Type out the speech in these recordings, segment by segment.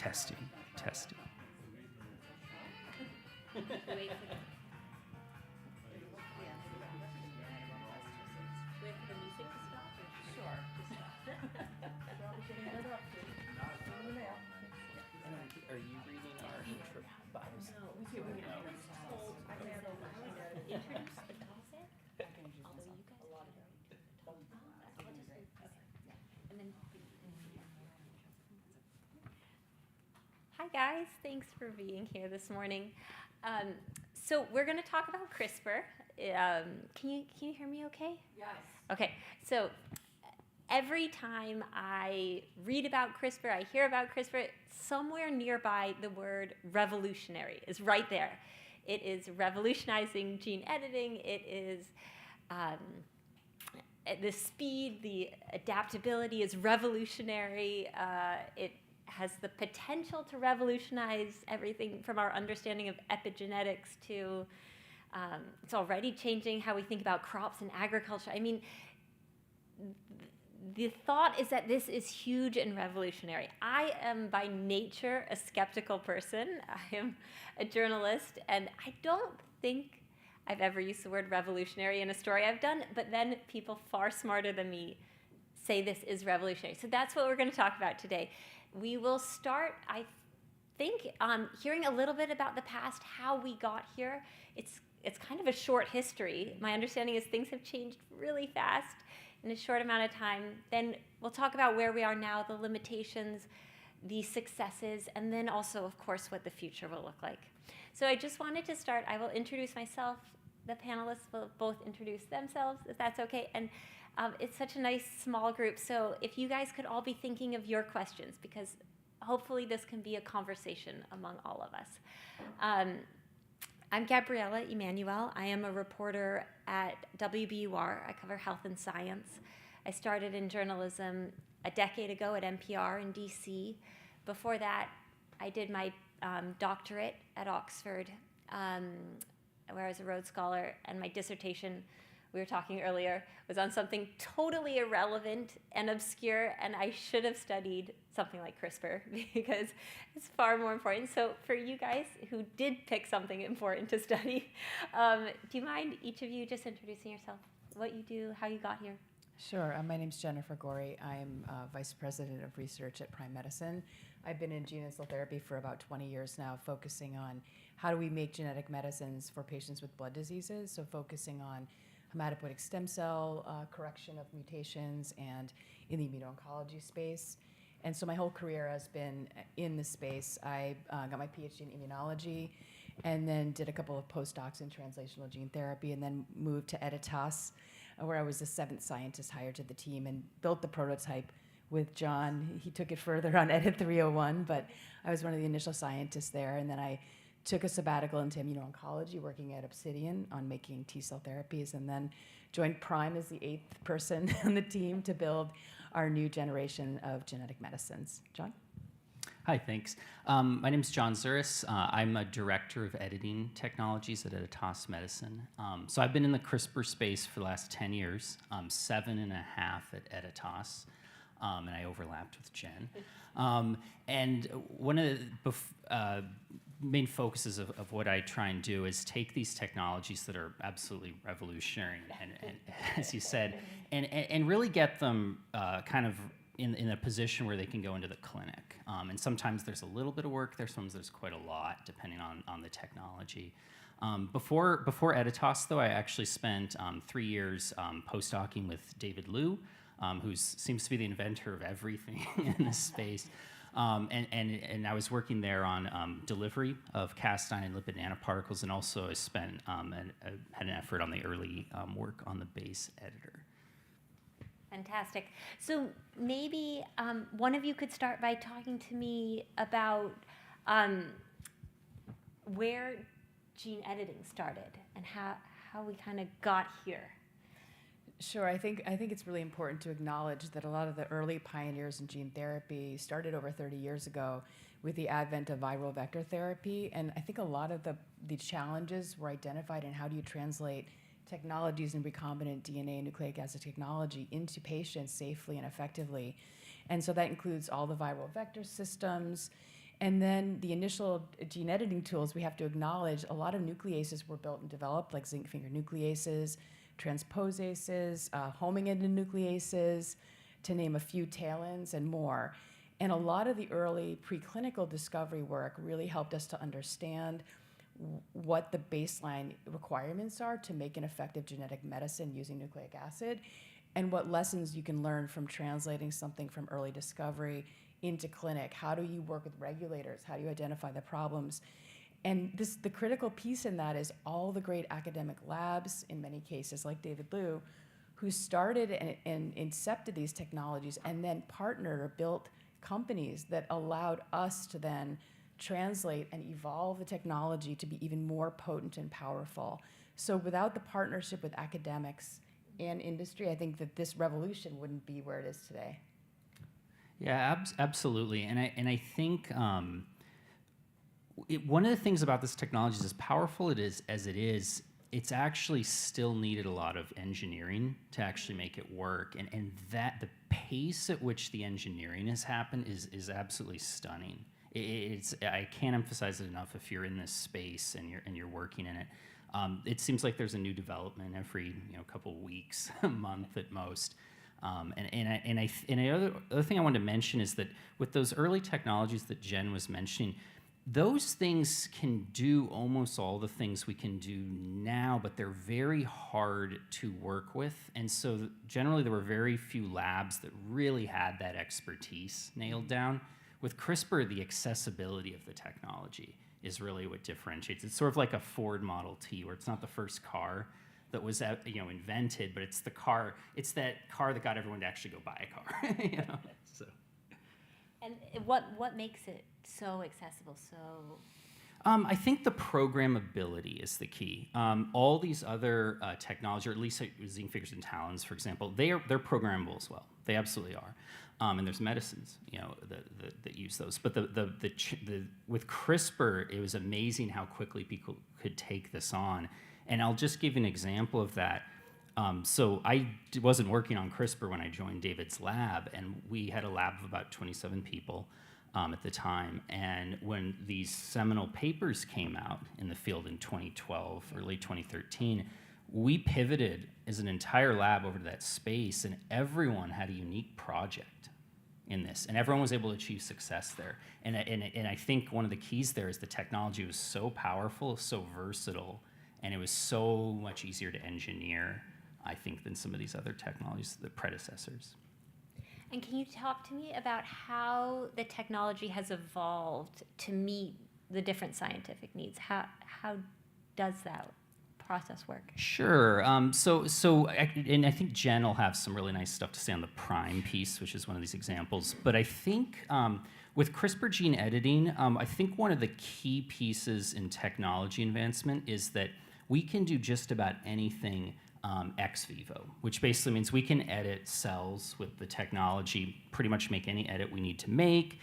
Testing. Are you reading our intro bios? No, we can introduce the topic, although you guys and then hi guys, thanks for being here this morning. So we're going to talk about CRISPR. Can you hear me okay? Yes. Okay, so every time I read about CRISPR, I hear about CRISPR, somewhere nearby the word revolutionary is right there. It is revolutionizing gene editing. It is the speed, the adaptability is revolutionary. It has the potential to revolutionize everything from our understanding of epigenetics to it's already changing how we think about crops and agriculture. I mean, the thought is that this is huge and revolutionary. I am by nature a skeptical person. I am a journalist, and I don't think I've ever used the word revolutionary in a story I've done, but then people far smarter than me say this is revolutionary. So that's what we're going to talk about today. We will start, I think, hearing a little bit about the past, how we got here. It's kind of a short history. My understanding is things have changed really fast in a short amount of time. Then we'll talk about where we are now, the limitations, the successes, and then also, of course, what the future will look like. So I just wanted to start. I will introduce myself. The panelists will both introduce themselves, if that's okay. And it's such a nice small group. So if you guys could all be thinking of your questions, because hopefully this can be a conversation among all of us. I'm Gabriella Emanuel. I am a reporter at WBUR. I cover health and science. I started in journalism a decade ago at NPR in DC. Before that, I did my doctorate at Oxford, where I was a Rhodes Scholar, and my dissertation, we were talking earlier, was on something totally irrelevant and obscure, and I should have studied something like CRISPR because it's far more important. So for you guys who did pick something important to study, do you mind each of you just introducing yourself, what you do, how you got here? Sure. My name's Jennifer Gorey. I'm Vice President of Research at Prime Medicine. I've been in gene and cell therapy for about 20 years now, focusing on how do we make genetic medicines for patients with blood diseases, so focusing on hematopoietic stem cell correction of mutations and in the immuno-oncology space. And so my whole career has been in this space. I got my PhD in immunology and then did a couple of postdocs in translational gene therapy and then moved to Editas, where I was the 7th scientist hired to the team and built the prototype with John. He took it further on Edit 301, but I was one of the initial scientists there. And then I took a sabbatical into immuno-oncology, working at Obsidian on making T-cell therapies, and then joined Prime as the 8th person on the team to build our new generation of genetic medicines. John? Hi, thanks. My name is John Zuris. I'm a director of editing technologies at Editas Medicine. So I've been in the CRISPR space for the last 10 years, 7.5 at Editas, and I overlapped with Jen. And one of the main focuses of what I try and do is take these technologies that are absolutely revolutionary, and as you said, and really get them kind of in a position where they can go into the clinic. And sometimes there's a little bit of work there, sometimes there's quite a lot, depending on the technology. Before Editas, though, I actually spent 3 years postdocing with David Liu, who seems to be the inventor of everything in this space. And I was working there on delivery of cast iron and lipid nanoparticles, and also I spent had an effort on the early work on the base editor. Fantastic. So maybe one of you could start by talking to me about where gene editing started and how we kind of got here. Sure. I think it's really important to acknowledge that a lot of the early pioneers in gene therapy started over 30 years ago with the advent of viral vector therapy. And I think a lot of the challenges were identified in how do you translate technologies in recombinant DNA and nucleic acid technology into patients safely and effectively. And so that includes all the viral vector systems And then the initial gene editing tools, we have to acknowledge a lot of nucleases were built and developed, like zinc finger nucleases, transposases, homing edited nucleases, to name a few, talons, and more. And a lot of the early preclinical discovery work really helped us to understand what the baseline requirements are to make an effective genetic medicine using nucleic acid, and what lessons you can learn from translating something from early discovery into clinic. How do you work with regulators? How do you identify the problems? And the critical piece in that is all the great academic labs, in many cases, like David Liu, who started and incepted these technologies and then partnered or built companies that allowed us to then translate and evolve the technology to be even more potent and powerful. So without the partnership with academics and industry, I think that this revolution wouldn't be where it is today. Yeah, absolutely. And I think one of the things about this technology is as powerful it is as it is, it's actually still needed a lot of engineering to actually make it work. And that the pace at which the engineering has happened is absolutely stunning. I can't emphasize it enough. If you're in this space and you're working in it, it seems like there's a new development every couple of weeks, a month at most. The other thing I wanted to mention is that with those early technologies that Jen was mentioning, those things can do almost all the things we can do now, but they're very hard to work with. And so generally there were very few labs that really had that expertise nailed down. With CRISPR, the accessibility of the technology is really what differentiates. It's sort of like a Ford Model T, where it's not the first car that was invented, but it's the car. It's that car that got everyone to actually go buy a car. So. And what makes it so accessible? So. I think the programmability is the key. All these other technology, or at least zinc fingers and talons, for example, they're programmable as well. They absolutely are. And there's medicines, that use those. But with CRISPR, it was amazing how quickly people could take this on. And I'll just give you an example of that. So I wasn't working on CRISPR when I joined David's lab, and we had a lab of about 27 people at the time. And when these seminal papers came out in the field in 2012, early 2013, we pivoted as an entire lab over to that space, and everyone had a unique project in this, and everyone was able to achieve success there. And I think one of the keys there is the technology was so powerful, so versatile, and it was so much easier to engineer, I think, than some of these other technologies, the predecessors. And can you talk to me about how the technology has evolved to meet the different scientific needs? How does that process work? Sure. And I think Jen will have some really nice stuff to say on the prime piece, which is one of these examples. But I think with CRISPR gene editing, I think one of the key pieces in technology advancement is that we can do just about anything ex vivo, which basically means we can edit cells with the technology, pretty much make any edit we need to make.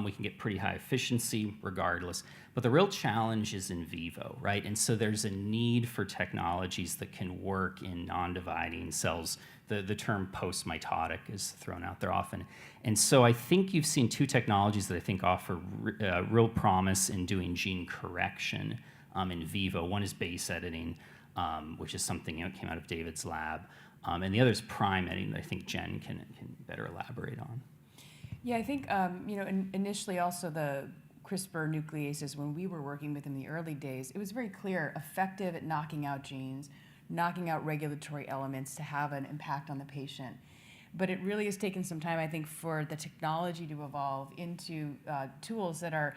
We can get pretty high efficiency regardless. But the real challenge is in vivo, right? And so there's a need for technologies that can work in non-dividing cells. The term post-mitotic is thrown out there often. And so I think you've seen two technologies that I think offer real promise in doing gene correction in vivo. One is base editing, which is something that came out of David's lab. And the other is prime editing that I think Jen can better elaborate on. Yeah, I think, initially also the CRISPR nucleases, when we were working with in the early days, it was very clear, effective at knocking out genes, knocking out regulatory elements to have an impact on the patient. But it really has taken some time, I think, for the technology to evolve into tools that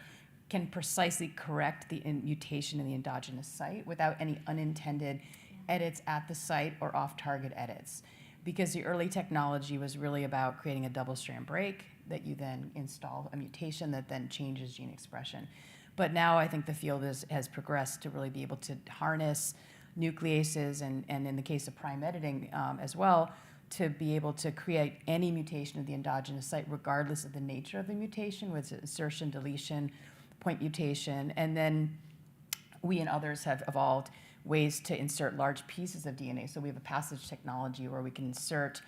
can precisely correct the mutation in the endogenous site without any unintended edits at the site or off-target edits. Because the early technology was really about creating a double-strand break that you then install a mutation that then changes gene expression. But now I think the field has progressed to really be able to harness nucleases and in the case of prime editing as well, to be able to create any mutation of the endogenous site regardless of the nature of the mutation, with insertion, deletion, point mutation. And then we and others have evolved ways to insert large pieces of DNA. So we have a passage technology where we can insert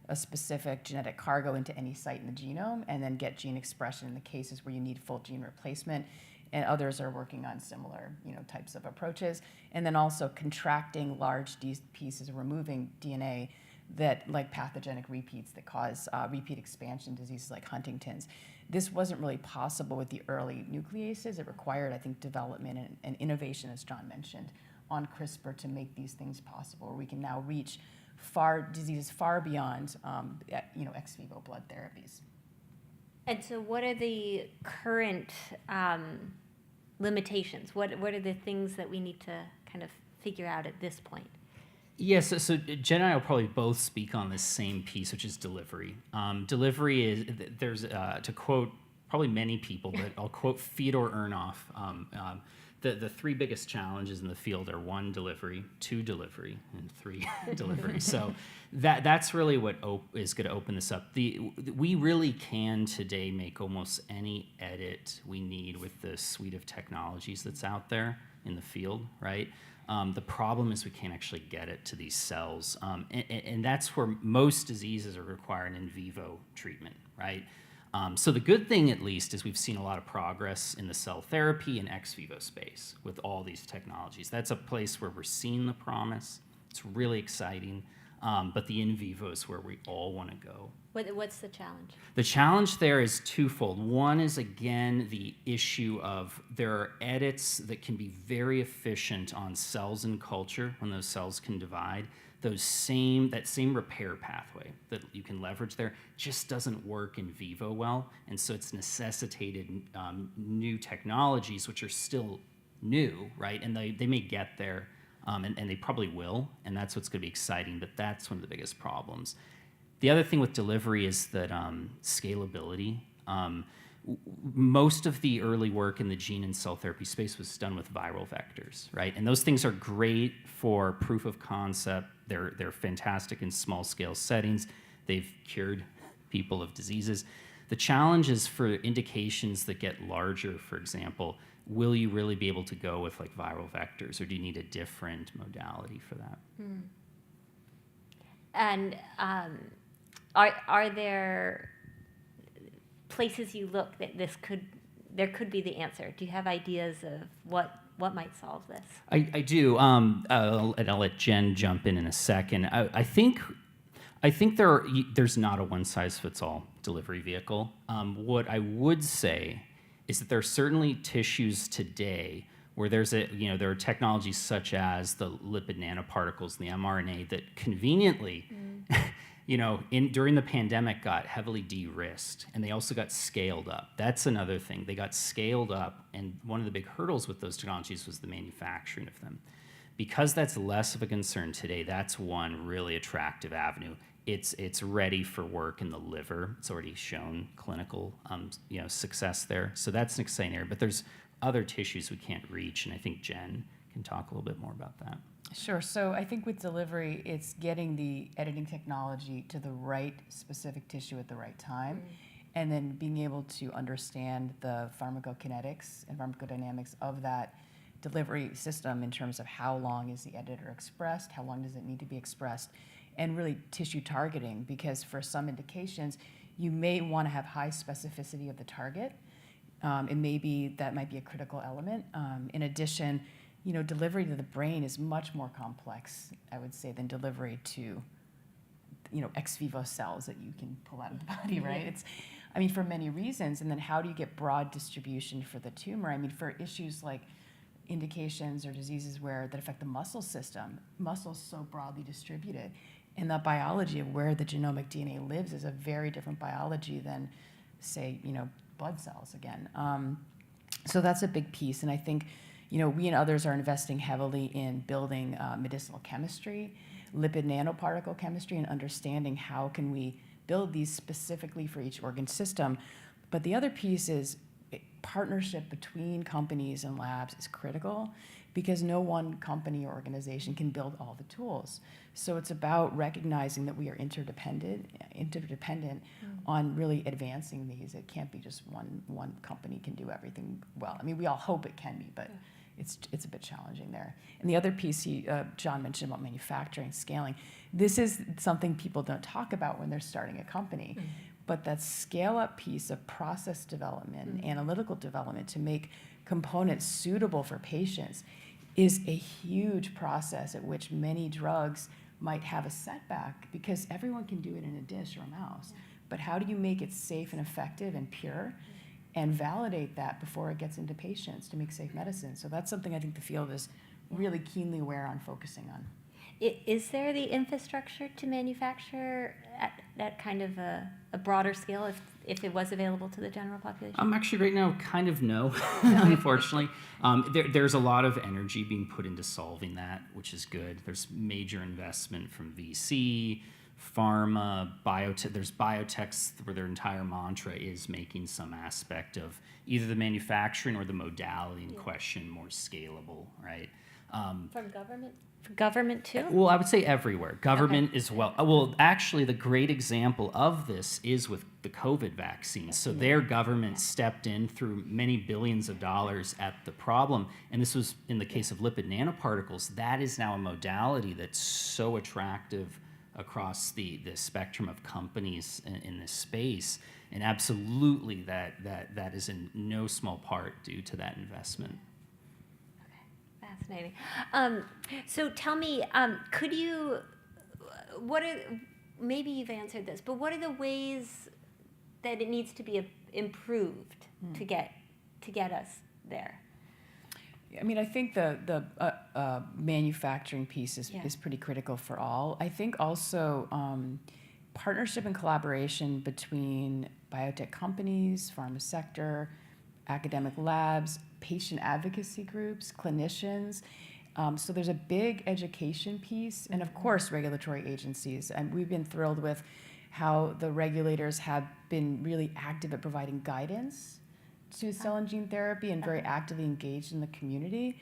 a specific genetic cargo into any site in the genome and then get gene expression in the cases where you need full gene replacement. And others are working on similar, types of approaches. And then also contracting large pieces, removing DNA that, like pathogenic repeats that cause repeat expansion diseases like Huntington's. This wasn't really possible with the early nucleases. It required, I think, development and innovation, as John mentioned, on CRISPR to make these things possible. We can now reach diseases far beyond, ex vivo blood therapies. And so what are the current limitations? What are the things that we need to kind of figure out at this point? Yes, so Jen and I will probably both speak on this same piece, which is delivery. Delivery is, there's, to quote probably many people, but I'll quote Fyodor Urnov, the three biggest challenges in the field are 1, delivery, 2, delivery, and 3, delivery. So that's really what is going to open this up. We really can today make almost any edit we need with the suite of technologies that's out there in the field, right? The problem is we can't actually get it to these cells. And that's where most diseases are requiring in vivo treatment, right? So the good thing, at least, is we've seen a lot of progress in the cell therapy and ex vivo space with all these technologies. That's a place where we're seeing the promise. It's really exciting. But the in vivo is where we all want to go. What's the challenge? The challenge there is twofold. One is, again, the issue of there are edits that can be very efficient on cells in culture when those cells can divide. That same repair pathway that you can leverage there just doesn't work in vivo well, and so it's necessitated new technologies, which are still new, right? And they may get there, and they probably will, and that's what's going to be exciting, but that's one of the biggest problems. The other thing with delivery is that scalability. Most of the early work in the gene and cell therapy space was done with viral vectors, right? And those things are great for proof of concept. They're fantastic in small scale settings. They've cured people of diseases. The challenge is for indications that get larger, for example, will you really be able to go with like viral vectors, or do you need a different modality for that? And are there places you look that there could be the answer? Do you have ideas of what might solve this? I do. And I'll let Jen jump in a second. I think there's not a one-size-fits-all delivery vehicle. What I would say is that there are certainly tissues today where there are technologies such as the lipid nanoparticles and the mRNA that conveniently, during the pandemic got heavily de-risked, and they also got scaled up. That's another thing. They got scaled up, and one of the big hurdles with those technologies was the manufacturing of them. Because that's less of a concern today, that's one really attractive avenue. It's ready for work in the liver. It's already shown clinical success there. So that's an exciting area. But there's other tissues we can't reach, and I think Jen can talk a little bit more about that. Sure. So I think with delivery, it's getting the editing technology to the right specific tissue at the right time, and then being able to understand the pharmacokinetics and pharmacodynamics of that delivery system in terms of how long is the editor expressed, how long does it need to be expressed, and really tissue targeting, because for some indications, you may want to have high specificity of the target, and maybe that might be a critical element. In addition, delivery to the brain is much more complex, I would say, than delivery to, ex vivo cells that you can pull out of the body, right? For many reasons. And then how do you get broad distribution for the tumor? For issues like indications or diseases that affect the muscle system, muscle's so broadly distributed, and the biology of where the genomic DNA lives is a very different biology than, say, blood cells again. So that's a big piece, and I think we and others are investing heavily in building medicinal chemistry, lipid nanoparticle chemistry, and understanding how can we build these specifically for each organ system. But the other piece is partnership between companies and labs is critical, because no one company or organization can build all the tools. So it's about recognizing that we are interdependent on really advancing these. It can't be just one company can do everything well. We all hope it can be, but it's a bit challenging there. And the other piece John mentioned about manufacturing, scaling, this is something people don't talk about when they're starting a company. Mm-hmm. But that scale-up piece of process development, mm-hmm. analytical development to make components suitable for patients is a huge process at which many drugs might have a setback because everyone can do it in a dish or a mouse. Yeah. But how do you make it safe and effective and pure and validate that before it gets into patients to make safe medicine? So that's something I think the field is really keenly aware on focusing on. Is there the infrastructure to manufacture at that kind of a broader scale if it was available to the general population? Actually, right now, kind of no, unfortunately. There's a lot of energy being put into solving that, which is good. There's major investment from VC, pharma, biotech. There's biotechs where their entire mantra is making some aspect of either the manufacturing or the modality in question more scalable, right? From government? For government too? Well, I would say everywhere. Government as well. Well, actually, the great example of this is with the COVID vaccine. So their government stepped in through many billions of dollars at the problem. And this was in the case of lipid nanoparticles. That is now a modality that's so attractive across the spectrum of companies in this space. And absolutely that is in no small part due to that investment. Fascinating. So tell me, maybe you've answered this, but what are the ways that it needs to be improved to get us there? I mean, I think the manufacturing piece is pretty critical for all. I think also partnership and collaboration between biotech companies, pharma sector, academic labs, patient advocacy groups, clinicians. So there's a big education piece, and of course regulatory agencies. And we've been thrilled with how the regulators have been really active at providing guidance to cell and gene therapy and very actively engaged in the community.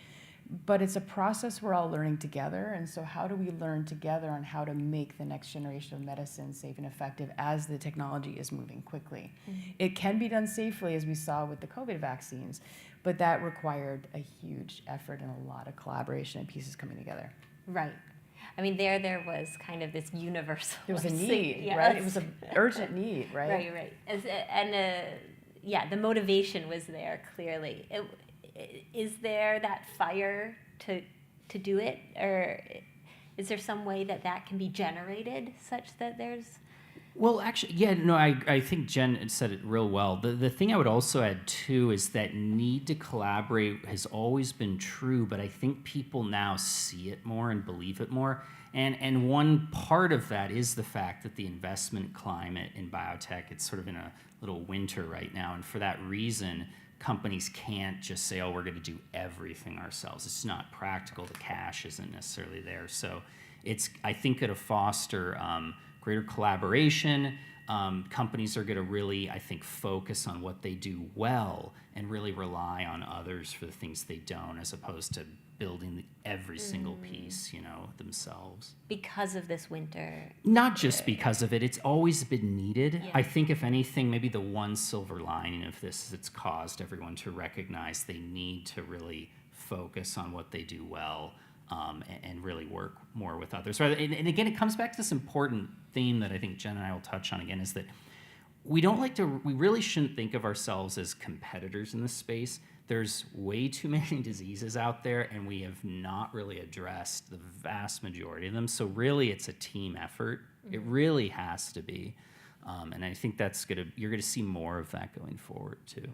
But it's a process we're all learning together, and so how do we learn together on how to make the next generation of medicine safe and effective as the technology is moving quickly? Mm-hmm. It can be done safely, as we saw with the COVID vaccines, but that required a huge effort and a lot of collaboration and pieces coming together. Right. I mean, there was kind of this universal. There was a need, right? It was an urgent need, right? Right. And the motivation was there clearly. Is there that fire to do it, or is there some way that can be generated such that there's? Well, actually, yeah, no, I think Jen said it real well. The thing I would also add too is that need to collaborate has always been true, but I think people now see it more and believe it more. And one part of that is the fact that the investment climate in biotech, it's sort of in a little winter right now, and for that reason, companies can't just say, oh, we're going to do everything ourselves. It's not practical. The cash isn't necessarily there. So I think it'll foster greater collaboration. Companies are going to really, I think, focus on what they do well and really rely on others for the things they don't, as opposed to building every single piece, themselves. Because of this winter? Not just because of it. It's always been needed. Yeah. I think, if anything, maybe the one silver lining of this is it's caused everyone to recognize they need to really focus on what they do well and really work more with others. And again, it comes back to this important theme that I think Jen and I will touch on again, is that we really shouldn't think of ourselves as competitors in this space. There's way too many diseases out there, and we have not really addressed the vast majority of them. So really, it's a team effort. Mm-hmm. It really has to be. And I think you're going to see more of that going forward, too.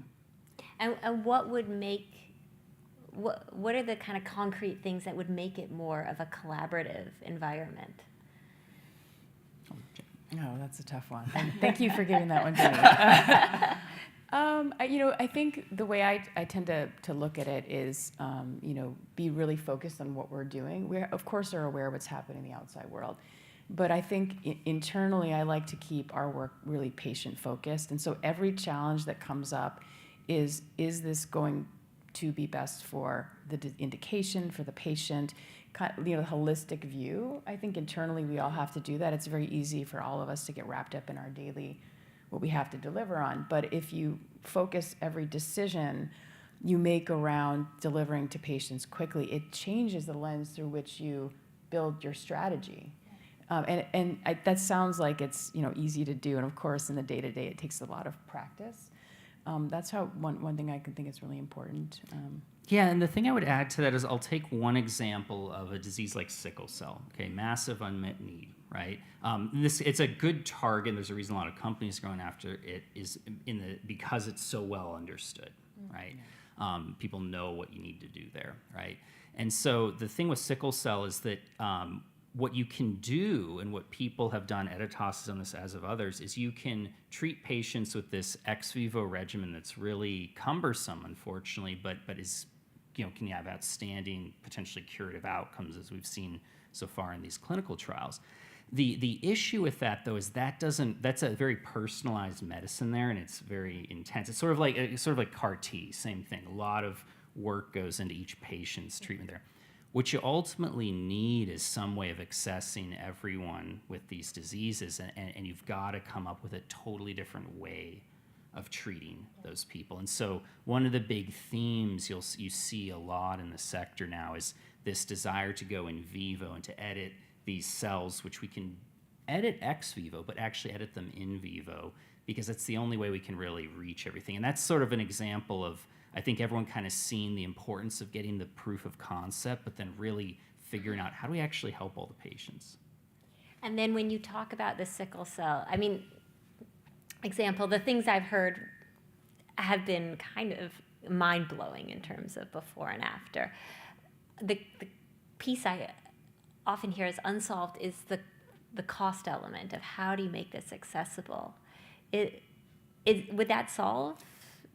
And what would make... What are the kind of concrete things that would make it more of a collaborative environment? Oh, that's a tough one. And thank you for giving that one to me. I think the way I tend to look at it is, be really focused on what we're doing. We, of course, are aware of what's happening in the outside world. But I think internally, I like to keep our work really patient-focused. And so every challenge that comes up is this going to be best for the indication, for the patient, the holistic view. I think internally we all have to do that. It's very easy for all of us to get wrapped up in our daily, what we have to deliver on. But if you focus every decision you make around delivering to patients quickly, it changes the lens through which you build your strategy. That sounds like it's easy to do, and of course in the day-to-day it takes a lot of practice. That's how one thing I can think is really important. Yeah, and the thing I would add to that is I'll take one example of a disease like sickle cell. Okay, massive unmet need, right? It's a good target. There's a reason a lot of companies are going after it is because it's so well understood, right? People know what you need to do there, right? And so the thing with sickle cell is that what you can do, and what people have done, Editas has done this as of others, is you can treat patients with this ex vivo regimen that's really cumbersome, unfortunately, but is can you have outstanding, potentially curative outcomes, as we've seen so far in these clinical trials. The issue with that, though, is that's a very personalized medicine there, and it's very intense. It's sort of like CAR T, same thing. A lot of work goes into each patient's treatment there. What you ultimately need is some way of accessing everyone with these diseases, and you've got to come up with a totally different way of treating those people. And so one of the big themes you see a lot in the sector now is this desire to go in vivo and to edit these cells, which we can edit ex vivo, but actually edit them in vivo, because it's the only way we can really reach everything. And that's sort of an example of, I think, everyone kind of seeing the importance of getting the proof of concept, but then really figuring out how do we actually help all the patients. And then when you talk about the sickle cell, example, the things I've heard have been kind of mind-blowing in terms of before and after. The piece I often hear as unsolved is the cost element of how do you make this accessible. Would that solve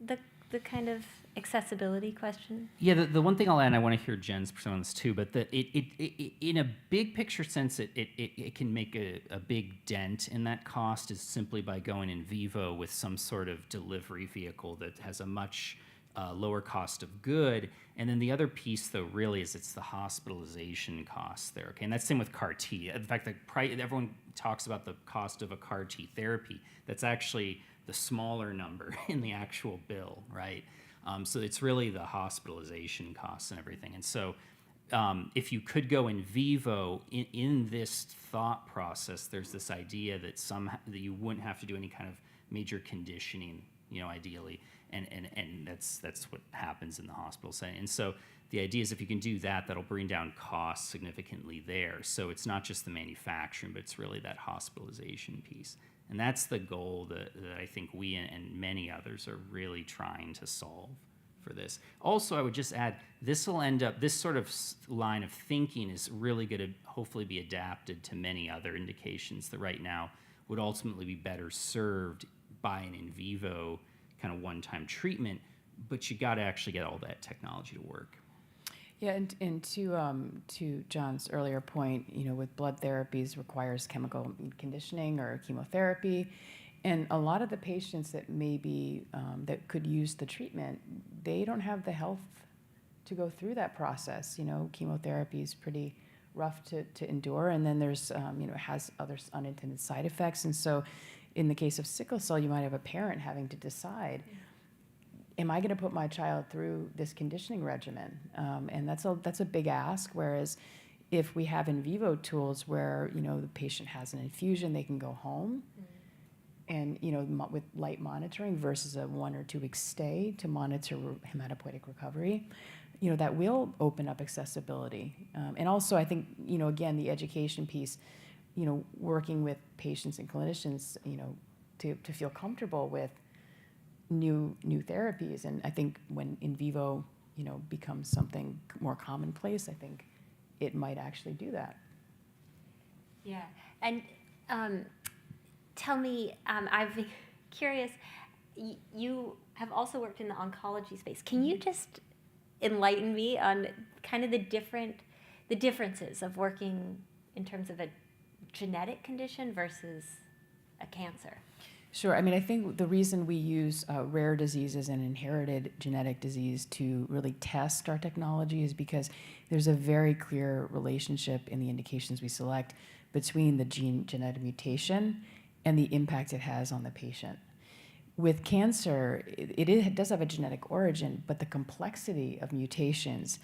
the kind of accessibility question? Yeah, the one thing I'll add, and I want to hear Jen's perspective on this too, but in a big picture sense, it can make a big dent in that cost is simply by going in vivo with some sort of delivery vehicle that has a much lower cost of good. And then the other piece, though, really is it's the hospitalization costs there. Okay, and that's the same with CAR T. In fact, everyone talks about the cost of a CAR T therapy. That's actually the smaller number in the actual bill, right? So it's really the hospitalization costs and everything. And so if you could go in vivo in this thought process, there's this idea that that you wouldn't have to do any kind of major conditioning, ideally. And that's what happens in the hospital setting. And so the idea is if you can do that, that'll bring down costs significantly there. So it's not just the manufacturing, but it's really that hospitalization piece. And that's the goal that I think we and many others are really trying to solve for this. Also, I would just add, this sort of line of thinking is really going to hopefully be adapted to many other indications that right now would ultimately be better served by an in vivo kind of one-time treatment, but you got to actually get all that technology to work. Yeah, and to John's earlier point, with blood therapies requires chemical conditioning or chemotherapy, and a lot of the patients that that could use the treatment, they don't have the health to go through that process. Chemotherapy is pretty rough to endure, and then there's it has other unintended side effects, and so in the case of sickle cell, you might have a parent having to decide, am I going to put my child through this conditioning regimen? And that's a big ask. Whereas if we have in vivo tools where the patient has an infusion, they can go home, and with light monitoring versus a 1 or 2 week stay to monitor hematopoietic recovery, that will open up accessibility. And also, I think again the education piece, working with patients and clinicians, to feel comfortable with new therapies. And I think when in vivo, becomes something more commonplace, I think it might actually do that. Yeah, and tell me, I've been curious, you have also worked in the oncology space. Can you just enlighten me on kind of the differences of working in terms of a genetic condition versus a cancer? Sure. I think the reason we use rare diseases and inherited genetic disease to really test our technology is because there's a very clear relationship in the indications we select between the genetic mutation and the impact it has on the patient. with cancer, it does have a genetic origin, but the complexity of mutations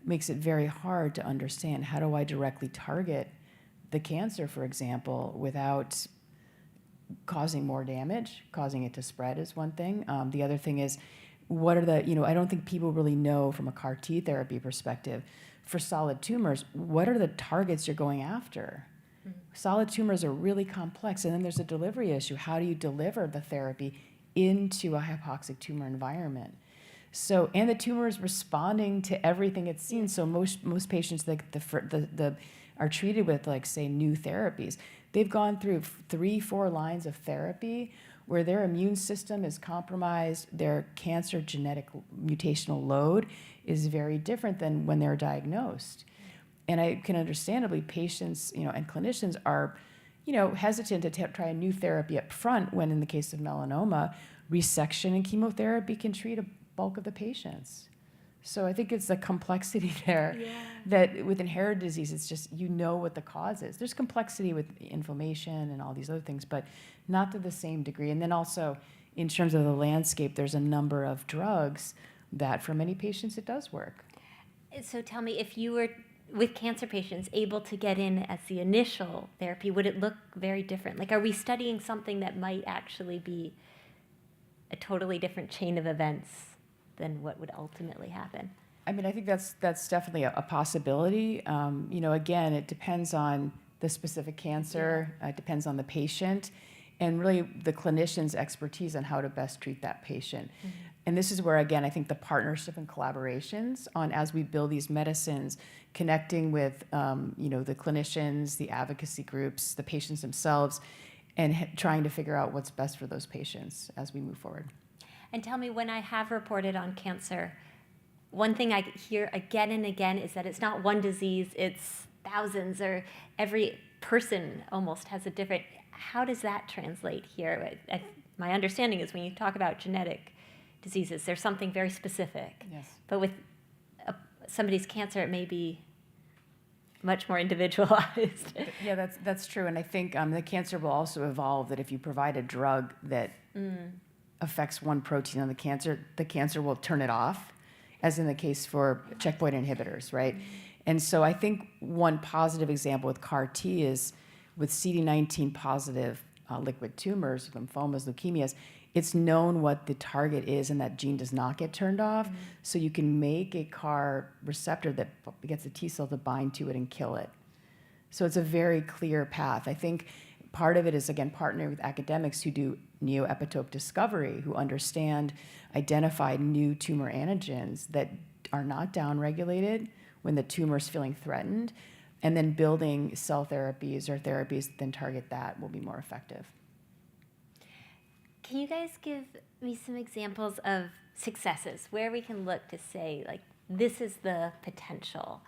makes it very hard to understand how do I directly target the cancer, for example, without causing more damage. Causing it to spread is one thing. The other thing is, what are the, I don't think people really know from a CAR T therapy perspective, for solid tumors, what are the targets you're going after? Solid tumors are really complex, and then there's a delivery issue. How do you deliver the therapy into a hypoxic tumor environment? So, and the tumor is responding to everything it's seen. So most patients like are treated with, like, say, new therapies. They've gone through 3-4 lines of therapy where their immune system is compromised, their cancer genetic mutational load is very different than when they're diagnosed. And I can understandably, patients, and clinicians are, hesitant to try a new therapy up front when, in the case of melanoma, resection and chemotherapy can treat a bulk of the patients. So I think it's the complexity there that with inherited disease, it's just, what the cause is. There's complexity with inflammation and all these other things, but not to the same degree. And then also, in terms of the landscape, there's a number of drugs that for many patients it does work. So tell me, if you were with cancer patients able to get in as the initial therapy, would it look very different? Like, are we studying something that might actually be a totally different chain of events than what would ultimately happen? I mean, I think that's definitely a possibility. Again, it depends on the specific cancer. It depends on the patient, and really the clinician's expertise on how to best treat that patient. And this is where, again, I think the partnership and collaborations on, as we build these medicines, connecting with, the clinicians, the advocacy groups, the patients themselves, and trying to figure out what's best for those patients as we move forward. And tell me, when I have reported on cancer, one thing I hear again and again is that it's not one disease, it's thousands, or every person almost has a different. How does that translate here? My understanding is when you talk about genetic diseases, there's something very specific. Yes. But with somebody's cancer, it may be much more individualized. Yeah, that's true. And I think the cancer will also evolve, that if you provide a drug that affects one protein on the cancer will turn it off, as in the case for checkpoint inhibitors, right? And so I think one positive example with CAR T is with CD19 positive liquid tumors, lymphomas, leukemias, it's known what the target is, and that gene does not get turned off. So you can make a CAR receptor that gets a T cell to bind to it and kill it. So it's a very clear path. I think part of it is, again, partnering with academics who do neoepitope discovery, who identify new tumor antigens that are not downregulated when the tumor is feeling threatened, and then building cell therapies or therapies that then target that will be more effective. Can you guys give me some examples of successes where we can look to say, like, this is the potential?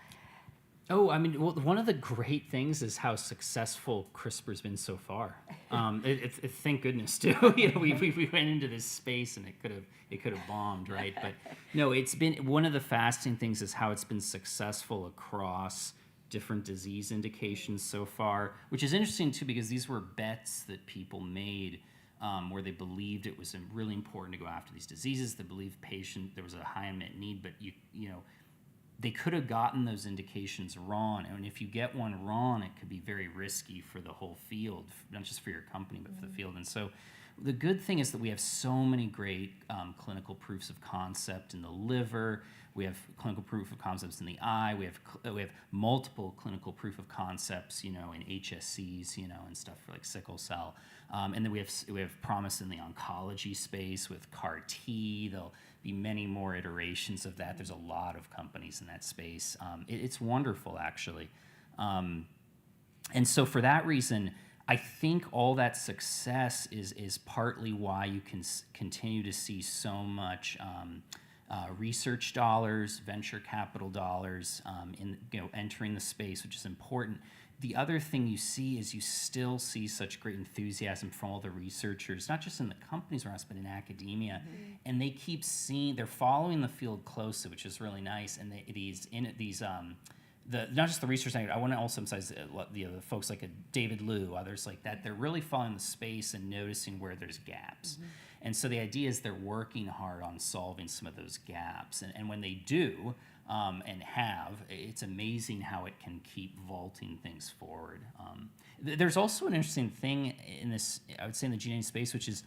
Oh, I mean, well, one of the great things is how successful CRISPR's been so far. Thank goodness, too. We went into this space and it could have bombed, right? But no, it's been one of the fascinating things is how it's been successful across different disease indications so far, which is interesting too, because these were bets that people made where they believed it was really important to go after these diseases. They believed there was a high unmet need, but they could have gotten those indications wrong. And if you get one wrong, it could be very risky for the whole field, not just for your company, but for the field. And so the good thing is that we have so many great clinical proofs of concept in the liver. We have clinical proof of concepts in the eye. We have multiple clinical proof of concepts, in HSCs, and stuff for like sickle cell. And then we have promise in the oncology space with CAR T. There'll be many more iterations of that. There's a lot of companies in that space. It's wonderful, actually. And so for that reason, I think all that success is partly why you can continue to see so much research dollars, venture capital dollars entering the space, which is important. The other thing you see is you still see such great enthusiasm from all the researchers, not just in the companies around us, but in academia. And they keep they're following the field closely, which is really nice. And not just the research, I want to also emphasize the folks like David Liu, others like that. They're really following the space and noticing where there's gaps. And so the idea is they're working hard on solving some of those gaps. And when they do, and have, it's amazing how it can keep vaulting things forward. There's also an interesting thing in this, I would say, in the gene editing space, which is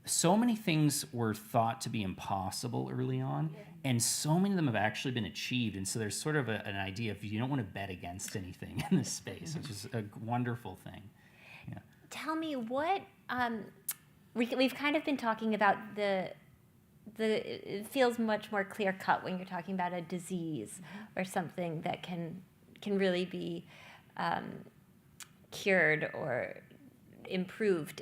so many things were thought to be impossible early on, and so many of them have actually been achieved. And so there's sort of an idea of you don't want to bet against anything in this space, which is a wonderful thing. Yeah. Tell me what we've kind of been talking about it feels much more clear cut when you're talking about a disease or something that can really be cured or improved.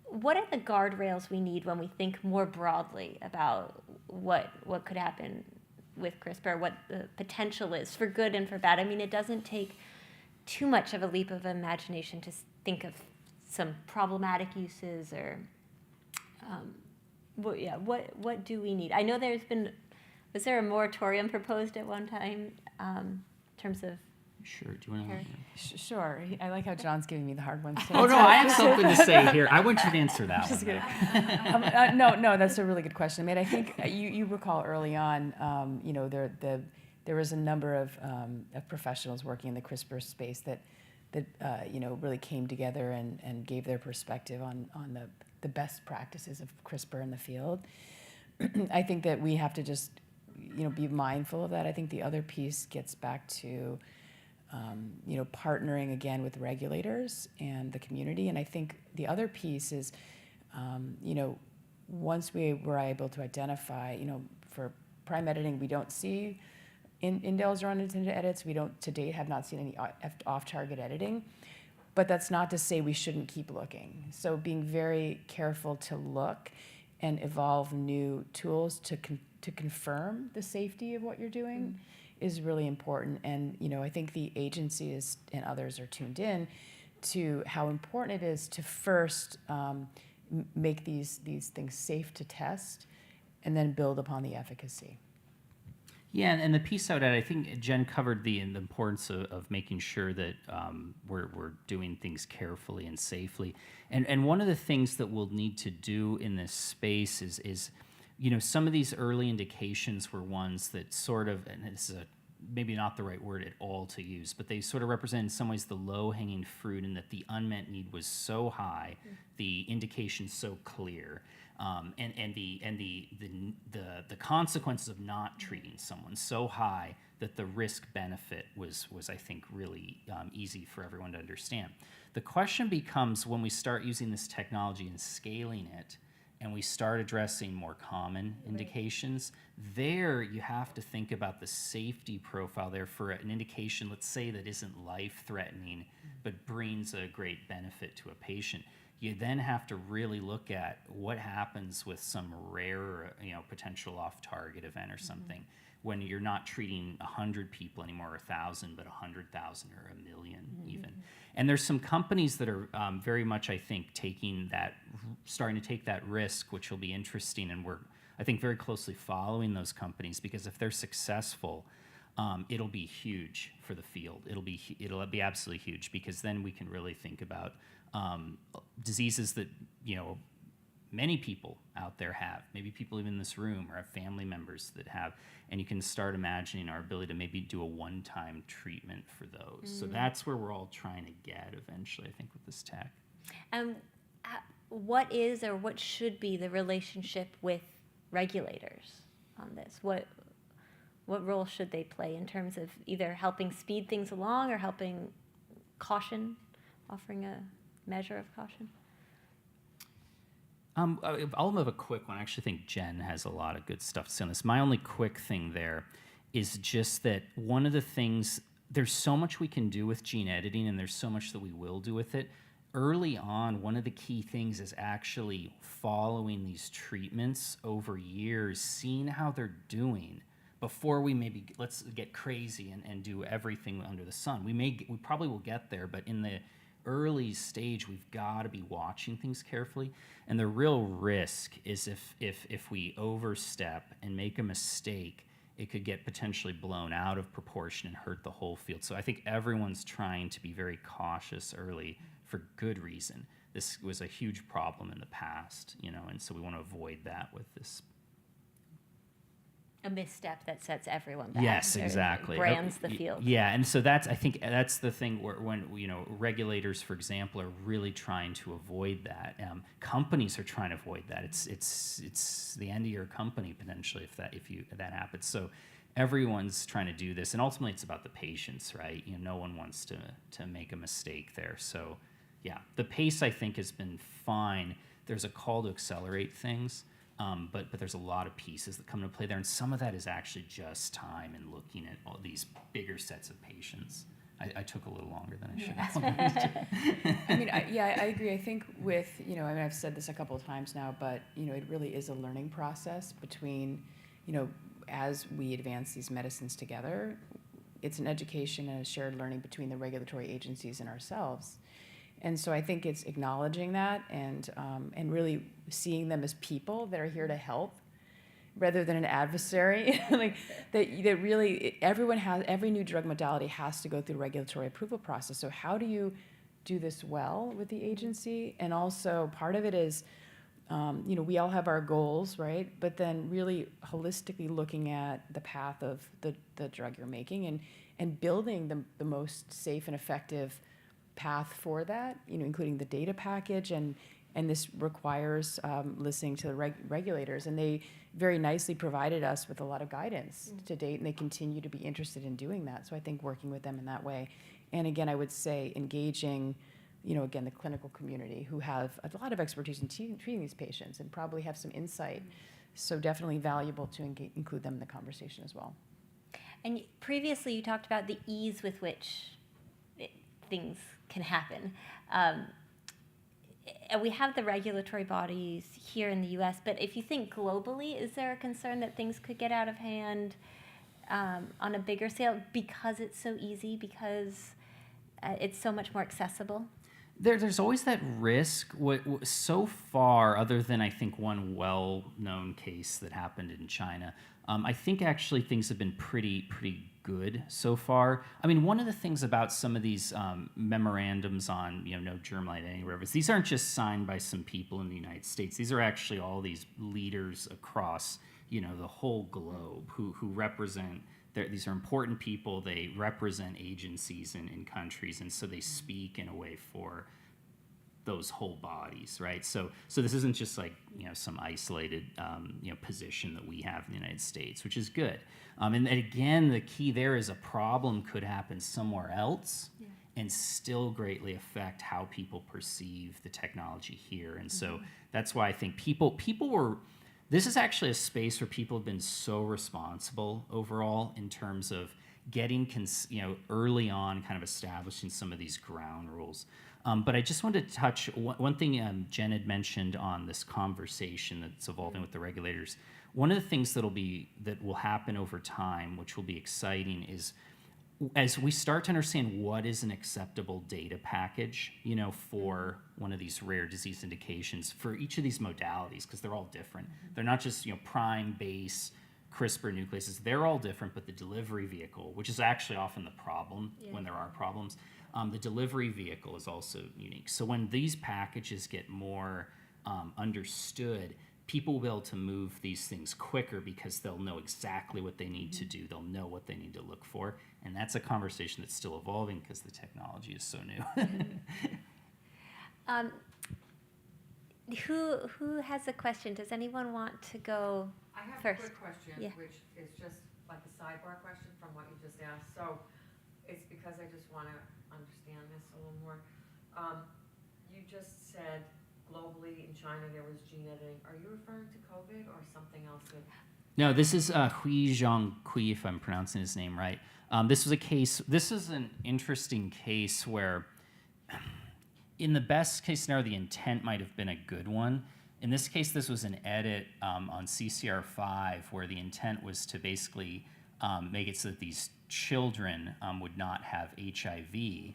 What are the guardrails we need when we think more broadly about what could happen with CRISPR, what the potential is for good and for bad? I mean, it doesn't take too much of a leap of imagination to think of some problematic uses or what do we need? I know was there a moratorium proposed at one time in terms of? Sure. Do you want to? Sure. I like how John's giving me the hard ones. Oh, no, I have something to say here. I want you to answer that one. No, that's a really good question. I mean, I think you recall early on, there was a number of professionals working in the CRISPR space that really came together and gave their perspective on the best practices of CRISPR in the field. I think that we have to just be mindful of that. I think the other piece gets back to partnering again with regulators and the community. And I think the other piece is, once we were able to identify, for prime editing, we don't see indels or unintended edits. We don't, to date, have not seen any off-target editing. But that's not to say we shouldn't keep looking. So being very careful to look and evolve new tools to confirm the safety of what you're doing is really important. And I think the agency and others are tuned in to how important it is to first make these things safe to test and then build upon the efficacy. Yeah, and the piece I would add, I think Jen covered the importance of making sure that we're doing things carefully and safely. And one of the things that we'll need to do in this space is some of these early indications were ones that sort of, and this is maybe not the right word at all to use, but they sort of represent in some ways the low-hanging fruit, and that the unmet need was so high, the indication so clear. And the consequences of not treating someone so high that the risk benefit was I think really easy for everyone to understand. The question becomes, when we start using this technology and scaling it, and we start addressing more common indications, there you have to think about the safety profile there for an indication, let's say, that isn't life-threatening but brings a great benefit to a patient. You then have to really look at what happens with some rare, potential off-target event or something when you're not treating 100 people anymore, or 1,000, but 100,000 or 1 million even. And there's some companies that are very much, I think, starting to take that risk, which will be interesting, and we're, I think, very closely following those companies, because if they're successful, it'll be huge for the field. It'll be absolutely huge, because then we can really think about diseases that many people out there have, maybe people even in this room or have family members that have, and you can start imagining our ability to maybe do a one-time treatment for those. So that's where we're all trying to get eventually, I think, with this tech. And what is or what should be the relationship with regulators on this? What role should they play in terms of either helping speed things along or helping caution, offering a measure of caution? I'll have a quick one. I actually think Jen has a lot of good stuff to say on this. My only quick thing there is just that one of the things, there's so much we can do with gene editing, and there's so much that we will do with it. Early on, one of the key things is actually following these treatments over years, seeing how they're doing before we maybe, let's get crazy and do everything under the sun. We probably will get there, but in the early stage, we've got to be watching things carefully. And the real risk is if we overstep and make a mistake, it could get potentially blown out of proportion and hurt the whole field. So I think everyone's trying to be very cautious early for good reason. this was a huge problem in the past, and so we want to avoid that with this. A misstep that sets everyone back. Yes, Or exactly. brands the field. Yeah, and so I think that's the thing where when regulators, for example, are really trying to avoid that. Companies are trying to avoid that. It's the end of your company potentially if that happens. So everyone's trying to do this, and ultimately it's about the patients, right? No one wants to make a mistake there. So yeah, the pace I think has been fine. There's a call to accelerate things. But there's a lot of pieces that come into play there, and some of that is actually just time and looking at all these bigger sets of patients. I took a little longer than I should have. I mean, I agree. I think with, I've said this a couple of times now, but, it really is a learning process between, as we advance these medicines together, it's an education and a shared learning between the regulatory agencies and ourselves. And so I think it's acknowledging that and really seeing them as people that are here to help rather than an adversary. Like that really, every new drug modality has to go through regulatory approval process. So how do you do this well with the agency? And also part of it is, we all have our goals, right? But then really holistically looking at the path of the drug you're making and building the most safe and effective path for that, including the data package, and this requires listening to the regulators, and they very nicely provided us with a lot of guidance to date, and they continue to be interested in doing that. So I think working with them in that way, and again, I would say engaging, again, the clinical community who have a lot of expertise in treating these patients and probably have some insight. So definitely valuable to include them in the conversation as well. And previously you talked about the ease with which things can happen. And we have the regulatory bodies here in the US, but if you think globally, is there a concern that things could get out of hand on a bigger scale because it's so easy, because it's so much more accessible? There's always that risk. So far, other than I think one well-known case that happened in China, I think actually things have been pretty good so far. I mean, one of the things about some of these memorandums on no germline anywhere, these aren't just signed by some people in the United States. These are actually all these leaders across the whole globe who represent. These are important people. They represent agencies in countries, and so they speak in a way for those whole bodies, right? So this isn't just like some isolated position that we have in the United States, which is good. And again, the key there is a problem could happen somewhere else and still greatly affect how people perceive the technology here. And so that's why I think people were. This is actually a space where people have been so responsible overall in terms of getting, early on, kind of establishing some of these ground rules. But I just wanted to touch one thing Jen had mentioned on this conversation that's evolving with the regulators. One of the things that will happen over time, which will be exciting, is as we start to understand what is an acceptable data package, for one of these rare disease indications for each of these modalities, because they're all different. They're not just prime, base, CRISPR nucleases. They're all different, but the delivery vehicle, which is actually often the problem when there are problems, the delivery vehicle is also unique. So when these packages get more understood, people will be able to move these things quicker because they'll know exactly what they need to do. They'll know what they need to look for. And that's a conversation that's still evolving because the technology is so new. Who has a question? Does anyone want to go I have first? a quick question, which is just like a sidebar question from what you just asked. So it's because I just want to understand this a little more. You just said globally in China there was gene editing. Are you referring to COVID or something else? No, this is Hui Zhongqi, if I'm pronouncing his name right. This is an interesting case where, in the best case scenario, the intent might have been a good one. In this case, this was an edit on CCR5 where the intent was to basically make it so that these children would not have HIV.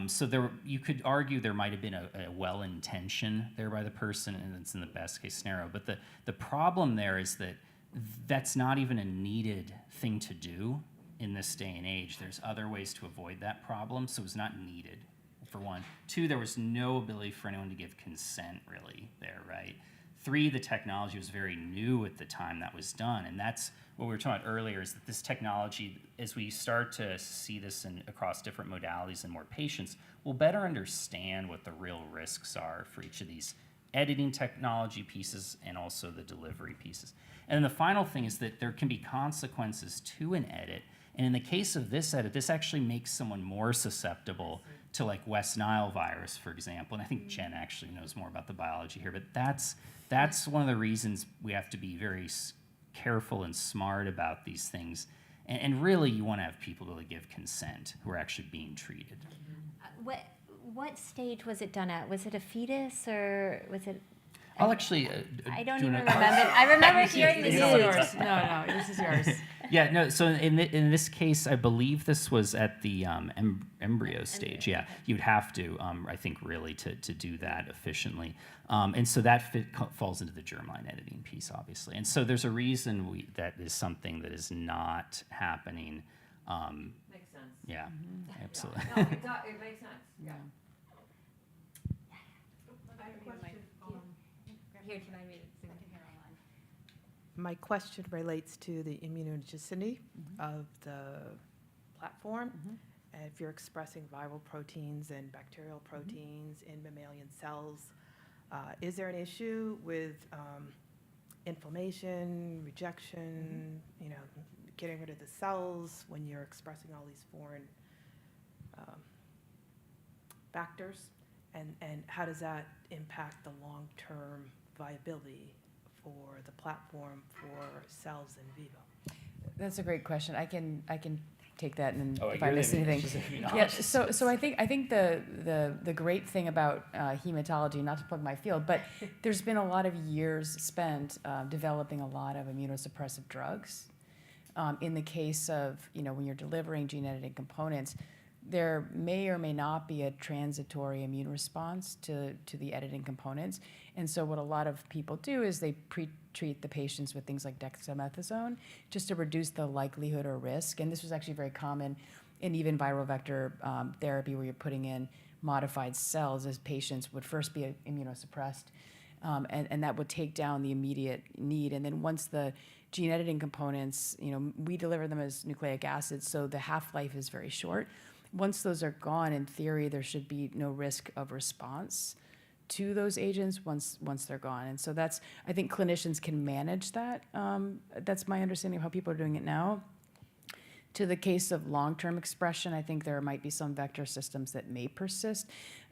So you could argue there might have been a well-intention there by the person, and it's in the best case scenario. But the problem there is that that's not even a needed thing to do in this day and age. There's other ways to avoid that problem, so it's not needed for one. 2, there was no ability for anyone to give consent really there, right? 3, the technology was very new at the time that was done, and that's what we were talking about earlier, is that this technology, as we start to see this across different modalities and more patients, we'll better understand what the real risks are for each of these editing technology pieces and also the delivery pieces. And then the final thing is that there can be consequences to an edit. And in the case of this edit, this actually makes someone more susceptible to like West Nile virus, for example. And I think Jen actually knows more about the biology here, but that's one of the reasons we have to be very careful and smart about these things. And really, you want to have people to give consent who are actually being treated. What stage was it done at? Was it a fetus or was it? I'll actually. I don't even remember. I remember hearing the This news. is yours. No, this is yours. Yeah, no. So in this case, I believe this was at the embryo stage. Yeah, you'd have to, I think, really to do that efficiently, and so that falls into the germline editing piece, obviously. And so there's a reason that is something that is not happening. Makes sense. Yeah, absolutely. No, it makes sense, yeah. I have a question. Here, can I read it? My question relates to the immunogenicity of the platform. If you're expressing viral proteins and bacterial proteins in mammalian cells, is there an issue with inflammation, rejection, getting rid of the cells when you're expressing all these foreign factors? And how does that impact the long-term viability for the platform for cells in vivo? That's a great question. I can take that, and Oh, if you're I miss the anything. immunologist. Yeah. So I think the great thing about hematology, not to plug my field, but there's been a lot of years spent developing a lot of immunosuppressive drugs. In the case of when you're delivering gene editing components, there may or may not be a transitory immune response to the editing components. And so what a lot of people do is they pre-treat the patients with things like dexamethasone just to reduce the likelihood or risk. And this was actually very common in even viral vector therapy, where you're putting in modified cells as patients would first be immunosuppressed. And that would take down the immediate need. And then once the gene editing components, we deliver them as nucleic acids, so the half-life is very short. Once those are gone, in theory, there should be no risk of response to those agents once they're gone. And so I think clinicians can manage that. That's my understanding of how people are doing it now. To the case of long-term expression, I think there might be some vector systems that may persist.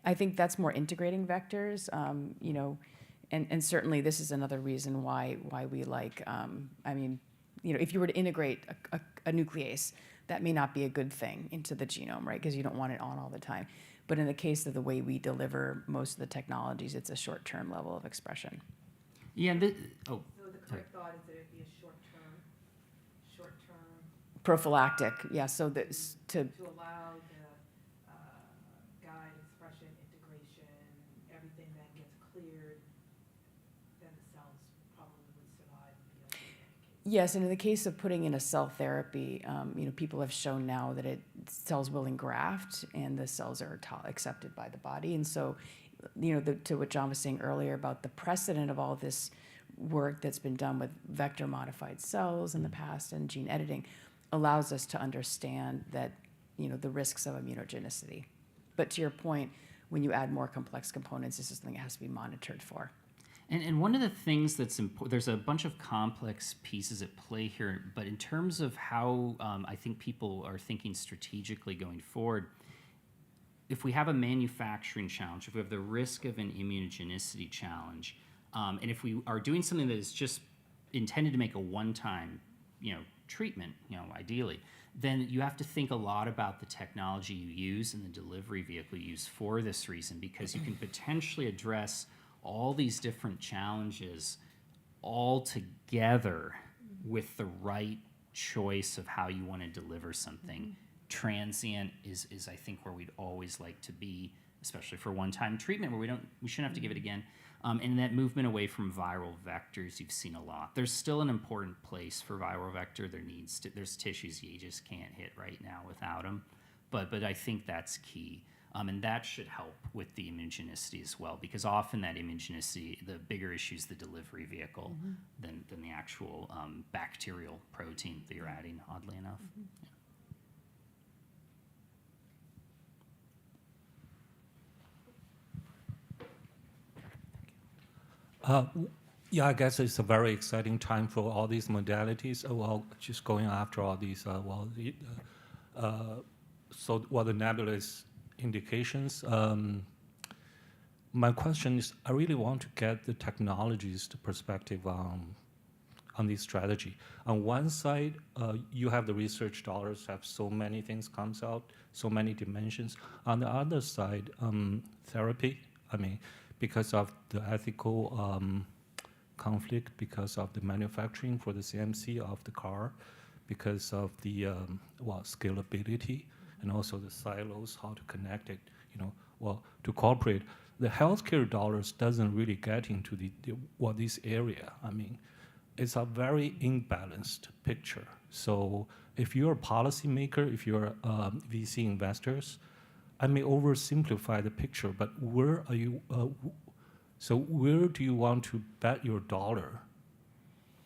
I think that's more integrating vectors, and certainly this is another reason why we like, if you were to integrate a nuclease, that may not be a good thing into the genome, right? Because you don't want it on all the time. But in the case of the way we deliver most of the technologies, it's a short-term level of expression. Yeah. So the correct thought is that it'd be a short-term Prophylactic, yeah. So that to allow the guide expression, integration, everything that gets cleared, then the cells probably would survive and be able to replicate. Yes, and in the case of putting in a cell therapy, people have shown now that cells will engraft and the cells are accepted by the body. And so, to what John was saying earlier about the precedent of all this work that's been done with vector modified cells in the past and gene editing allows us to understand that, the risks of immunogenicity. But to your point, when you add more complex components, this is something that has to be monitored for. And one of the things that's important, there's a bunch of complex pieces at play here, but in terms of how I think people are thinking strategically going forward, if we have a manufacturing challenge, if we have the risk of an immunogenicity challenge, and if we are doing something that is just intended to make a one-time, treatment, ideally, then you have to think a lot about the technology you use and the delivery vehicle you use for this reason, because you can potentially address all these different challenges all together with the right choice of how you want to deliver something. Transient is I think where we'd always like to be, especially for one-time treatment where we shouldn't have to give it again. And that movement away from viral vectors, you've seen a lot. There's still an important place for viral vector. There's tissues you just can't hit right now without them, but I think that's key. And that should help with the immunogenicity as well, because often that immunogenicity, the bigger issue is the delivery vehicle than the actual bacterial protein that you're adding, oddly enough. Yeah, I guess it's a very exciting time for all these modalities. Well, just going after all these, the nebulous indications. My question is, I really want to get the technologies perspective on this strategy. On one side, you have the research dollars, have so many things comes out, so many dimensions. On the other side, therapy, I mean, because of the ethical conflict, because of the manufacturing for the CMC of the car, because of the scalability, and also the silos, how to connect it, to cooperate. The healthcare dollars doesn't really get into this area. I mean, it's a very imbalanced picture. So if you're a policymaker, if you're VC investors, I may oversimplify the picture, but where are you? Where do you want to bet your dollar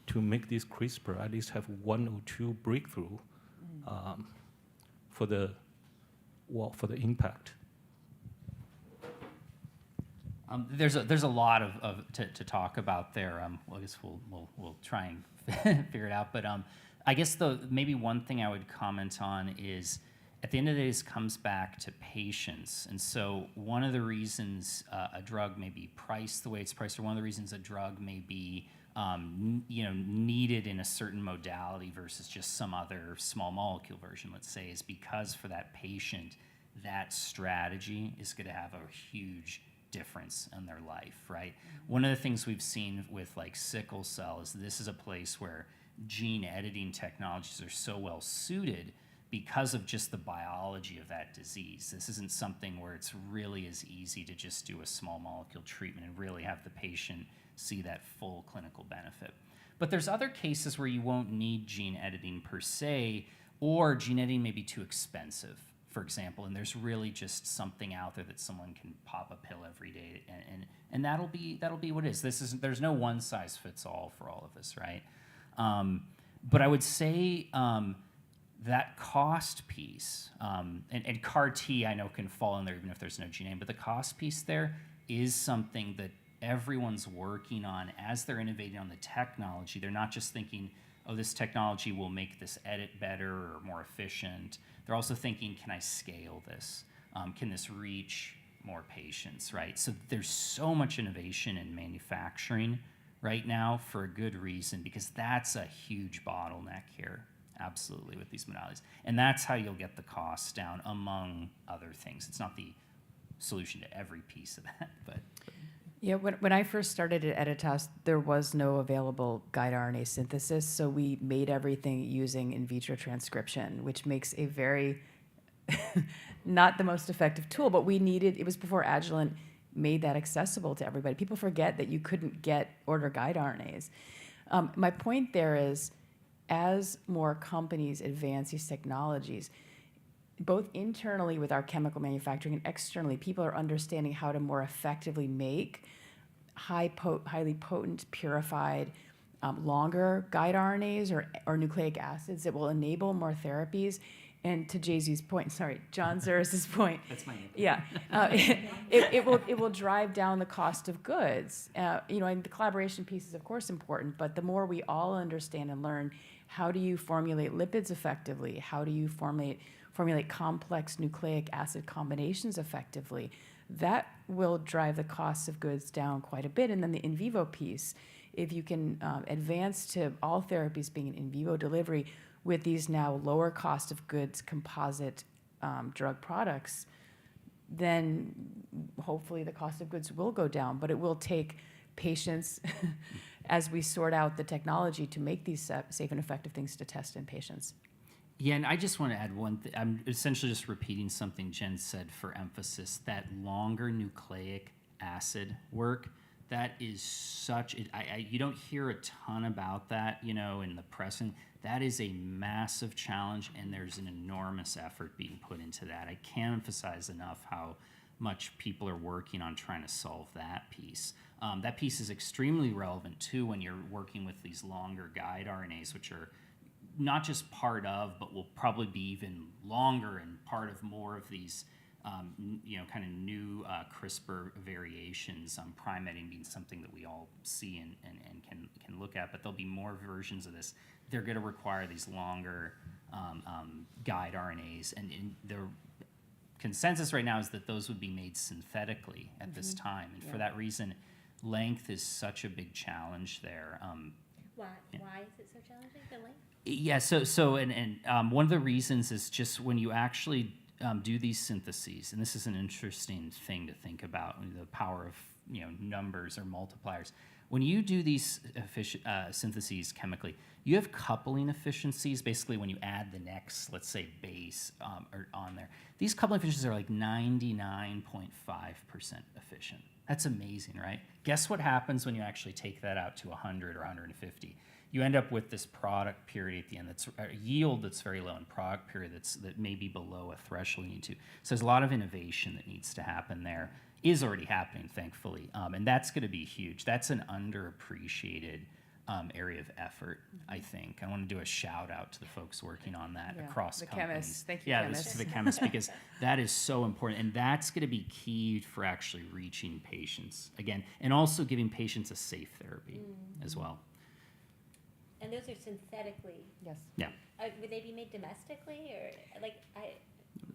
to make this CRISPR at least have one or two breakthrough for the impact? There's a lot to talk about there. Well, I guess we'll try and figure it out. But I guess maybe one thing I would comment on is, at the end of the day, this comes back to patients. And so one of the reasons a drug may be priced the way it's priced, or one of the reasons a drug may be needed in a certain modality versus just some other small molecule version, let's say, is because for that patient, that strategy is going to have a huge difference in their life, right? One of the things we've seen with like sickle cell is this is a place where gene editing technologies are so well suited because of just the biology of that disease. This isn't something where it's really as easy to just do a small molecule treatment and really have the patient see that full clinical benefit. But there's other cases where you won't need gene editing per se, or gene editing may be too expensive, for example, and there's really just something out there that someone can pop a pill every day, and that'll be what it is. There's no one size fits all for all of this, right? But I would say that cost piece, and CAR T I know can fall in there even if there's no gene editing, but the cost piece there is something that everyone's working on as they're innovating on the technology. They're not just thinking, oh, this technology will make this edit better or more efficient. They're also thinking, can I scale this? Can this reach more patients, right? So there's so much innovation in manufacturing right now for a good reason, because that's a huge bottleneck here, absolutely, with these modalities. And that's how you'll get the costs down, among other things. It's not the solution to every piece of that, but... Yeah, when I first started at Editas, there was no available guide RNA synthesis, so we made everything using in vitro transcription, which makes a very not the most effective tool, but it was before Agilent made that accessible to everybody. People forget that you couldn't order guide RNAs. My point there is, as more companies advance these technologies, both internally with our chemical manufacturing and externally, people are understanding how to more effectively make highly potent, purified, longer guide RNAs or nucleic acids that will enable more therapies. And to Jay-Z's point, John Zuris's point. That's my name. Yeah, it will drive down the cost of goods. And the collaboration piece is of course important, but the more we all understand and learn, how do you formulate lipids effectively? How do you formulate complex nucleic acid combinations effectively? That will drive the costs of goods down quite a bit. And then the in vivo piece, if you can advance to all therapies being in vivo delivery with these now lower cost of goods composite drug products, then hopefully the cost of goods will go down. But it will take patience as we sort out the technology to make these safe and effective things to test in patients. Yeah, and I just want to add one thing. I'm essentially just repeating something Jen said for emphasis. That longer nucleic acid work, That is you don't hear a ton about that, in the press, and that is a massive challenge, and there's an enormous effort being put into that. I can't emphasize enough how much people are working on trying to solve that piece. That piece is extremely relevant too when you're working with these longer guide RNAs, which are not just part of, but will probably be even longer and part of more of these kind of new CRISPR variations. Prime editing being something that we all see and can look at, but there'll be more versions of this. They're going to require these longer guide RNAs, and the consensus right now is that those would be made synthetically at this time, and for that reason, length is such a big challenge there. Why is it so challenging, the length? Yeah, so one of the reasons is just when you actually do these syntheses, and this is an interesting thing to think about, the power of numbers or multipliers. When you do these syntheses chemically, you have coupling efficiencies. Basically, when you add the next, let's say, base on there, these coupling efficiencies are like 99.5% efficient. That's amazing, right? Guess what happens when you actually take that out to 100 or 150? You end up with this product purity at the end that's a yield that's very low, and product purity that may be below a threshold you need to. So there's a lot of innovation that needs to happen there. Is already happening, thankfully, and that's going to be huge. That's an underappreciated area of effort, I think. I want to do a shout out to the folks working on that across the companies. chemists. Thank you, yeah, chemists. to the chemists, because that is so important, and that's going to be key for actually reaching patients again, and also giving patients a safe therapy as well. And those are synthetically. Yes. Yeah. Would they be made domestically, or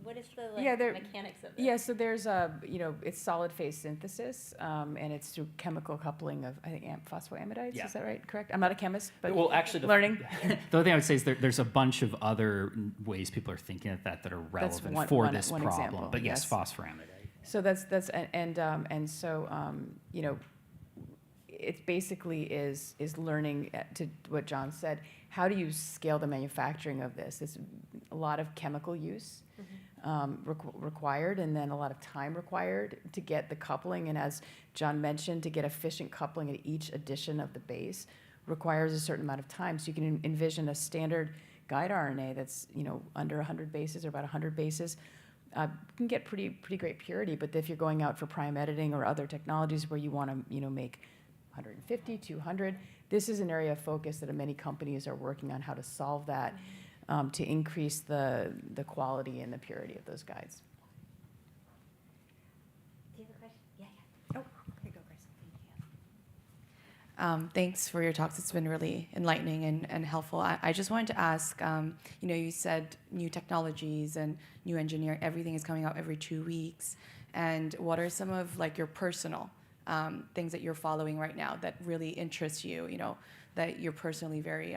what is the mechanics of this? Yeah, so there's it's solid phase synthesis, and it's through chemical coupling of, I think, phosphoramidites. Yeah. Is that right? Correct? I'm not a chemist, but Well, actually, learning. The other thing I would say is there's a bunch of other ways people are thinking of that are relevant for this one problem. example, But yes, yes. phosphoramidite. So it basically is learning to what John said. How do you scale the manufacturing of this? It's a lot of chemical use required, and then a lot of time required to get the coupling. And as John mentioned, to get efficient coupling at each addition of the base requires a certain amount of time. So you can envision a standard guide RNA that's under 100 bases or about 100 bases. Can get pretty great purity, but if you're going out for prime editing or other technologies where you want to make 150, 200. This is an area of focus that many companies are working on how to solve that to increase the quality and the purity of those guides. Do you have a question? Yeah. Oh, here you go, Grace. Thanks for your talks. It's been really enlightening and helpful. I just wanted to ask, you said new technologies and new engineering, everything is coming out every 2 weeks. And what are some of your personal things that you're following right now that really interest you, that you're personally very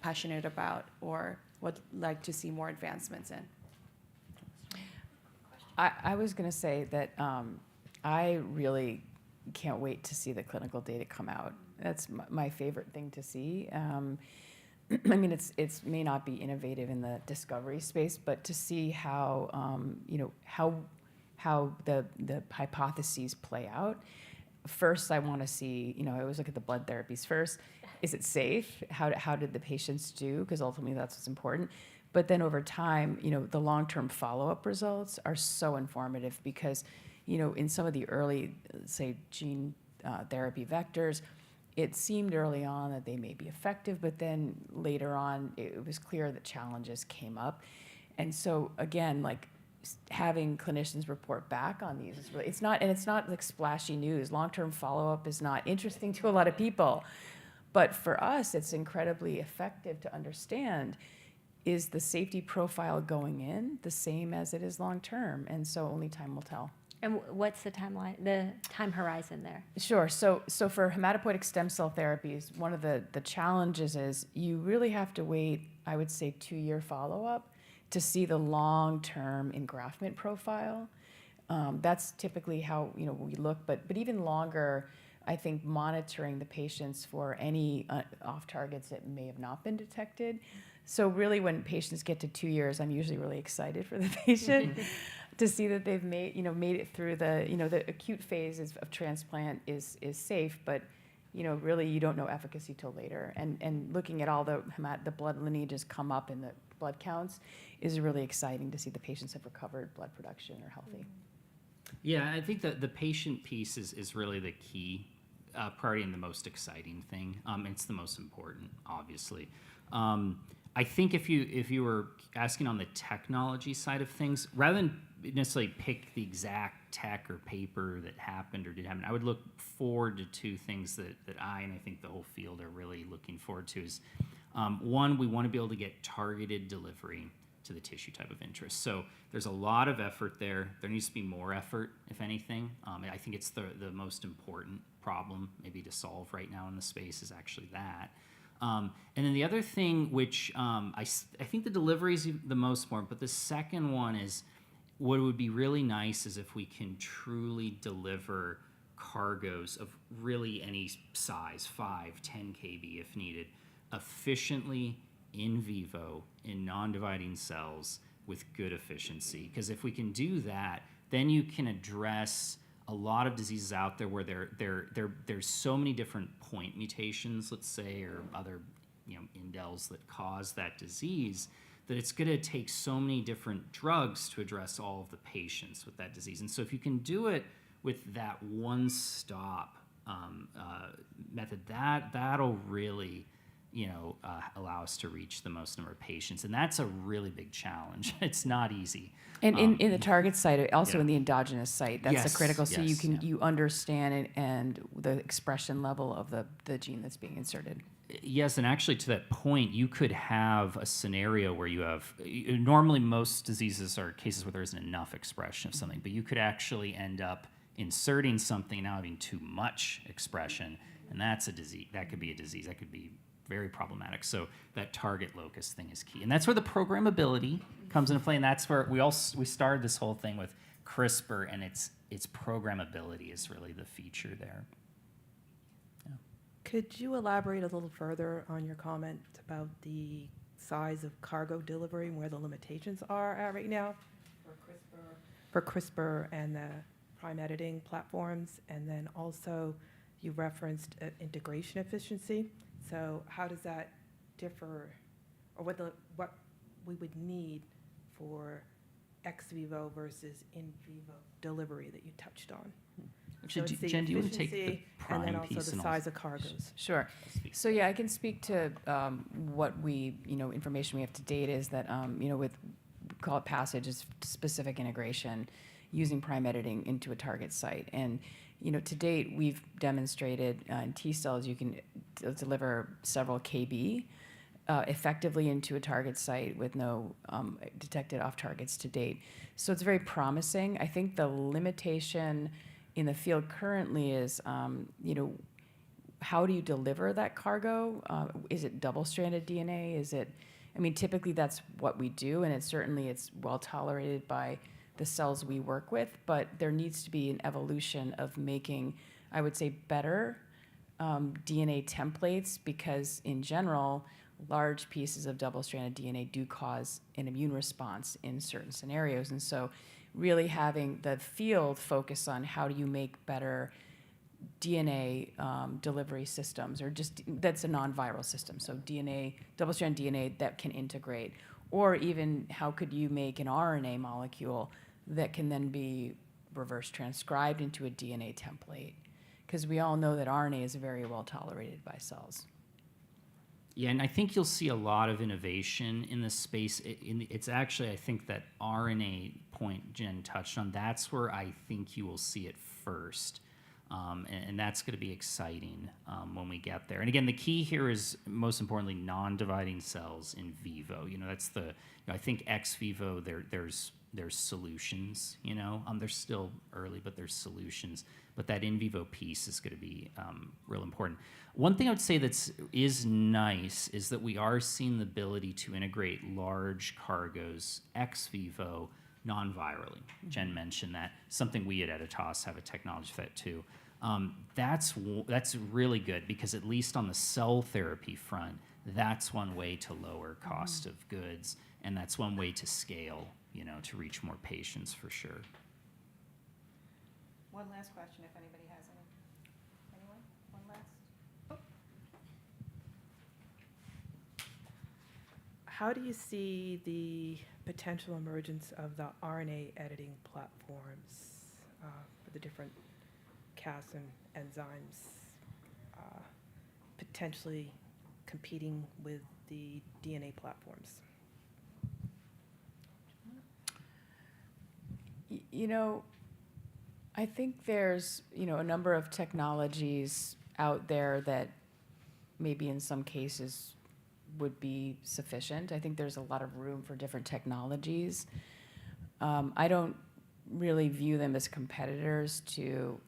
passionate about or would like to see more advancements in? I was going to say that I really can't wait to see the clinical data come out. That's my favorite thing to see. I mean, it's may not be innovative in the discovery space, but to see how the hypotheses play out. First, I want to see, I always look at the blood therapies first. Is it safe? How did the patients do? Because ultimately that's what's important. But then over time, the long-term follow-up results are so informative because, in some of the early, say, gene therapy vectors, it seemed early on that they may be effective, but then later on, it was clear that challenges came up. And so again, having clinicians report back on these is really, it's not like splashy news. Long-term follow-up is not interesting to a lot of people, but for us, it's incredibly effective to understand, is the safety profile going in the same as it is long-term? And so only time will tell. And what's the timeline, the time horizon there? Sure. So for hematopoietic stem cell therapies, one of the challenges is you really have to wait, I would say, 2-year follow-up to see the long-term engraftment profile. That's typically how we look, but even longer, I think monitoring the patients for any off targets that may have not been detected. So really, when patients get to 2 years, I'm usually really excited for the patient to see that they've made it through the acute phase of transplant is safe, but really you don't know efficacy till later. And looking at all the blood lineages come up in the blood counts is really exciting to see the patients have recovered blood production or healthy. Yeah, I think that the patient piece is really the key priority and the most exciting thing. It's the most important, obviously. I think if you were asking on the technology side of things, rather than necessarily pick the exact tech or paper that happened or did happen, I would look forward to two things that I think the whole field are really looking forward to is, one, we want to be able to get targeted delivery to the tissue type of interest. So there's a lot of effort there. There needs to be more effort, if anything. I think it's the most important problem maybe to solve right now in the space is actually that. And then the other thing, which I think the delivery is the most important, but the second one is what would be really nice is if we can truly deliver cargoes of really any size, 5, 10 kb if needed, efficiently in vivo in non-dividing cells with good efficiency. Because if we can do that, then you can address a lot of diseases out there where there's so many different point mutations, let's say, or other indels that cause that disease, that it's going to take so many different drugs to address all of the patients with that disease. And so if you can do it with that one-stop method, that'll really allow us to reach the most number of patients. And that's a really big challenge. It's not easy. And in the target site, also yeah. in the endogenous site, that's Yes, the critical. So yes, you understand it and the expression level of the gene that's being inserted. Yes, and actually to that point, you could have a scenario where you have, normally most diseases are cases where there isn't enough expression of something, but you could actually end up inserting something now having too much expression, and that's a disease. That could be a disease. That could be very problematic. So that target locus thing is key. And that's where the programmability comes into play, and that's where we started this whole thing with CRISPR, and its programmability is really the feature there. Could you elaborate a little further on your comment about the size of cargo delivery and where the limitations are at right now for CRISPR and the prime editing platforms? And then also you referenced integration efficiency. So how does that differ, or what we would need for ex vivo versus in vivo delivery that you touched on? So it's the Jen, do you want to take the efficiency prime and then also piece the and size of cargoes? Sure. So yeah, I can speak to what information we have to date is that with call it passage is specific integration using prime editing into a target site. And to date, we've demonstrated in T cells you can deliver several kb effectively into a target site with no detected off targets to date. So it's very promising. I think the limitation in the field currently is, how do you deliver that cargo? Is it double-stranded DNA? Typically that's what we do, and it's well tolerated by the cells we work with, but there needs to be an evolution of making, I would say, better DNA templates, because in general, large pieces of double-stranded DNA do cause an immune response in certain scenarios. And so really having the field focus on how do you make better DNA delivery systems, or just that's a non-viral system. So DNA, double-strand DNA that can integrate, or even how could you make an RNA molecule that can then be reverse transcribed into a DNA template? Because we all know that RNA is very well tolerated by cells. Yeah, and I think you'll see a lot of innovation in this space. It's actually, I think, that RNA point Jen touched on, that's where I think you will see it first. And that's going to be exciting when we get there. And again, the key here is, most importantly, non-dividing cells in vivo. That's I think ex vivo, there's solutions, they're still early, but there's solutions. But that in vivo piece is going to be real important. One thing I would say is nice is that we are seeing the ability to integrate large cargoes ex vivo non-virally. Jen mentioned that. Something we at Editas have a technology for that too. That's really good because at least on the cell therapy front, that's one way to lower cost of goods, and that's one way to scale, to reach more patients for sure. One last question, if anybody has any. Anyone? One last? How do you see the potential emergence of the RNA editing platforms for the different Cas and enzymes potentially competing with the DNA platforms? I think there's, a number of technologies out there that maybe in some cases would be sufficient. I think there's a lot of room for different technologies. I don't really view them as competitors to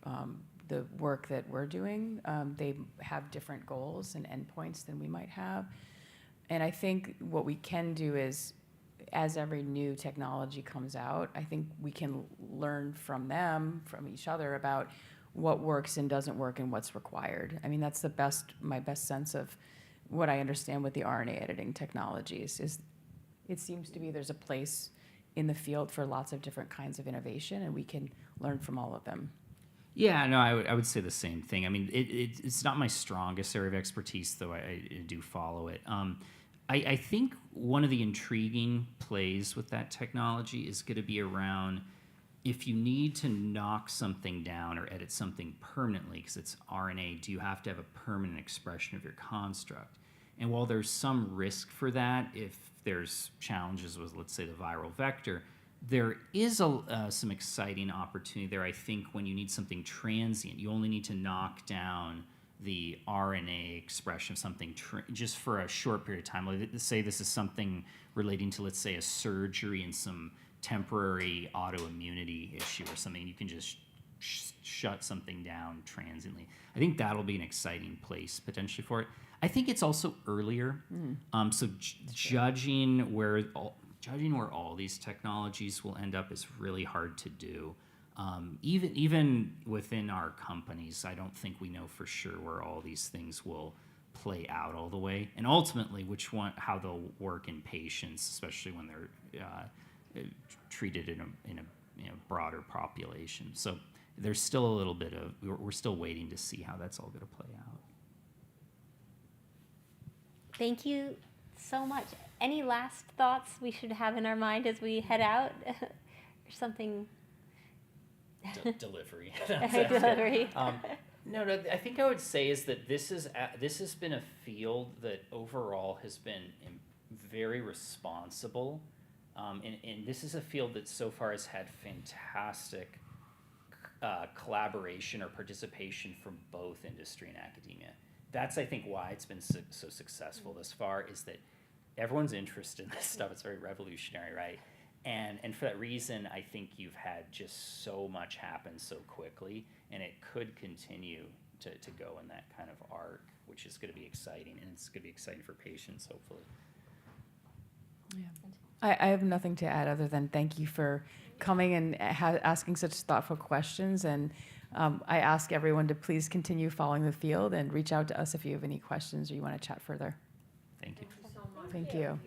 the work that we're doing. They have different goals and endpoints than we might have. And I think what we can do is, as every new technology comes out, I think we can learn from them, from each other, about what works and doesn't work and what's required. I mean, that's my best sense of what I understand with the RNA editing technologies is it seems to be there's a place in the field for lots of different kinds of innovation, and we can learn from all of them. Yeah, no, I would say the same thing. I mean, it's not my strongest area of expertise, though I do follow it. I think one of the intriguing plays with that technology is going to be around if you need to knock something down or edit something permanently, because it's RNA, do you have to have a permanent expression of your construct? And while there's some risk for that, if there's challenges with, let's say, the viral vector, there is some exciting opportunity there, I think, when you need something transient. You only need to knock down the RNA expression of something just for a short period of time. Let's say this is something relating to, let's say, a surgery and some temporary autoimmunity issue or something. You can just shut something down transiently. I think that'll be an exciting place potentially for it. I think it's also earlier. So judging where all these technologies will end up is really hard to do. Even within our companies, I don't think we know for sure where all these things will play out all the way, and ultimately how they'll work in patients, especially when they're treated in a broader population. So there's still a little bit of we're still waiting to see how that's all going to play out. Thank you so much. Any last thoughts we should have in our mind as we head out? Or something? Delivery. Delivery. No, I think I would say is that this has been a field that overall has been very responsible, and this is a field that so far has had fantastic collaboration or participation from both industry and academia. That's, I think, why it's been so successful thus far, is that everyone's interested in this stuff. It's very revolutionary, right? And for that reason, I think you've had just so much happen so quickly, and it could continue to go in that kind of arc, which is going to be exciting, and it's going to be exciting for patients, hopefully. Yeah. I have nothing to add other than thank you for coming and asking such thoughtful questions. And I ask everyone to please continue following the field and reach out to us if you have any questions or you want to chat further. Thank you. Thank you so much. Thank you.